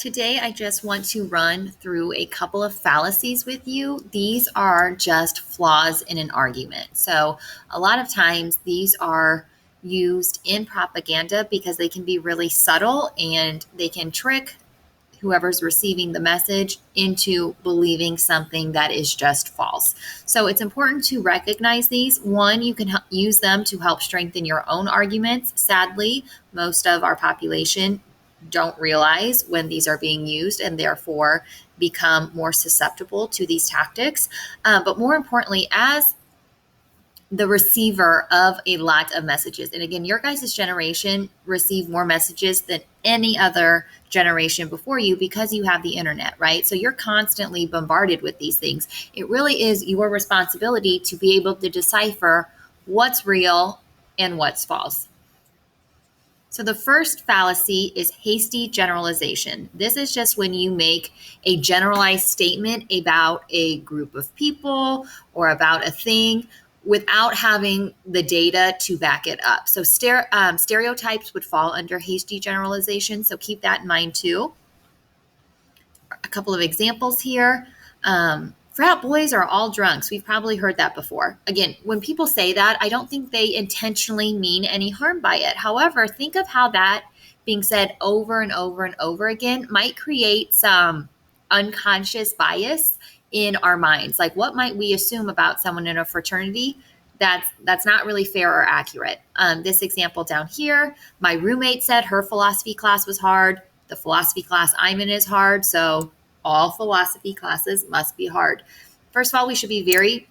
Today, I just want to run through a couple of fallacies with you. These are just flaws in an argument. So, a lot of times, these are used in propaganda because they can be really subtle and they can trick whoever's receiving the message into believing something that is just false. So it's important to recognize these. One, you can use them to help strengthen your own arguments. Sadly, most of our population don't realize when these are being used and therefore become more susceptible to these tactics. But more importantly, as the receiver of a lot of messages. And again, your guys' generation received more messages than any other generation before you because you have the internet, right? So you're constantly bombarded with these things. It really is your responsibility to be able to decipher what's real and what's false. So the first fallacy is hasty generalization. This is just when you make a generalized statement about a group of people or about a thing without having the data to back it up. So stereotypes would fall under hasty generalization. So keep that in mind too. A couple of examples here. Frat boys are all drunks. We've probably heard that before. Again, when people say that, I don't think they intentionally mean any harm by it. However, think of how that being said over and over and over again might create some unconscious bias in our minds. Like, what might we assume about someone in a fraternity that's not really fair or accurate? This example down here, my roommate said her philosophy class was hard. The philosophy class I'm in is hard, so all philosophy classes must be hard. First of all, we should be very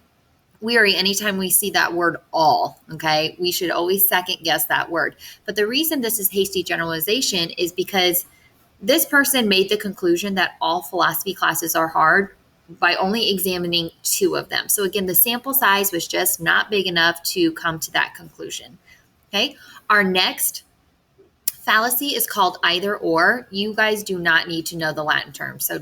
weary anytime we see that word all, okay? We should always second guess that word. But the reason this is hasty generalization is because this person made the conclusion that all philosophy classes are hard by only examining 2 of them. So again, the sample size was just not big enough to come to that conclusion, okay? Our next fallacy is called either or. You guys do not need to know the Latin term, so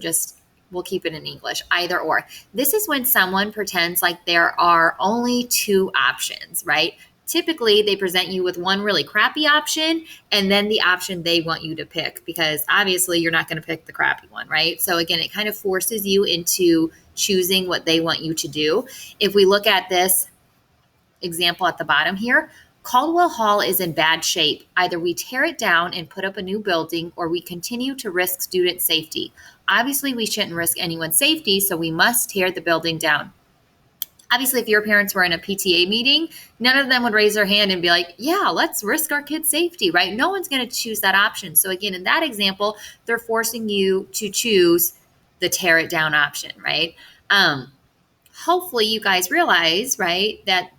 we'll keep it in English. Either or. This is when someone pretends like there are only 2 options, right? Typically, they present you with one really crappy option and then the option they want you to pick, because obviously you're not going to pick the crappy one, right? So again, it kind of forces you into choosing what they want you to do. If we look at this example at the bottom here, Caldwell Hall is in bad shape. Either we tear it down and put up a new building, or we continue to risk student safety. Obviously, we shouldn't risk anyone's safety, so we must tear the building down. Obviously, if your parents were in a PTA meeting, none of them would raise their hand and be like, yeah, let's risk our kids' safety, right? No one's going to choose that option. So again, in that example, they're forcing you to choose the tear it down option, right? Hopefully you guys realize, right, that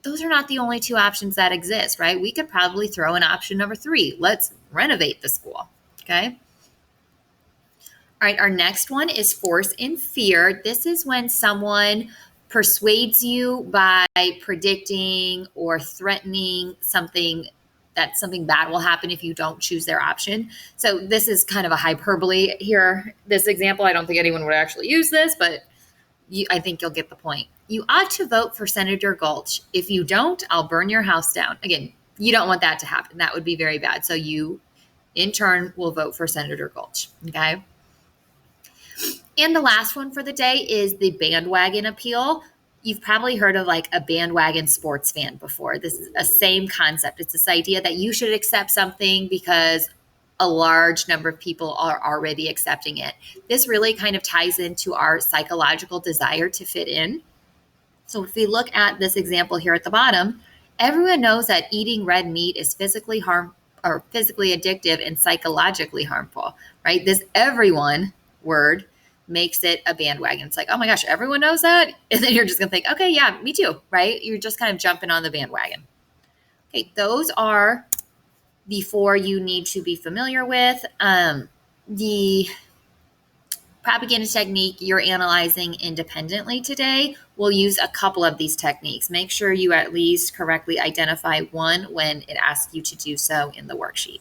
those are not the only 2 options that exist, right? We could probably throw in option number 3. Let's renovate the school, okay? All right, our next one is force and fear. This is when someone persuades you by predicting or threatening something bad will happen if you don't choose their option. So this is kind of a hyperbole here. This example, I don't think anyone would actually use this, but I think you'll get the point. You ought to vote for Senator Gulch. If you don't, I'll burn your house down. Again, you don't want that to happen. That would be very bad. So you, in turn, will vote for Senator Gulch, okay? And the last one for the day is the bandwagon appeal. You've probably heard of like a bandwagon sports fan before. This is a same concept. It's this idea that you should accept something because a large number of people are already accepting it. This really kind of ties into our psychological desire to fit in. So if we look at this example here at the bottom, everyone knows that eating red meat is physically addictive and psychologically harmful, right? This everyone word makes it a bandwagon. It's like, oh my gosh, everyone knows that? And then you're just going to think, okay, yeah, me too, right? You're just kind of jumping on the bandwagon. Okay, those are the 4 you need to be familiar with. The propaganda technique you're analyzing independently today will use a couple of these techniques. Make sure you at least correctly identify one when it asks you to do so in the worksheet.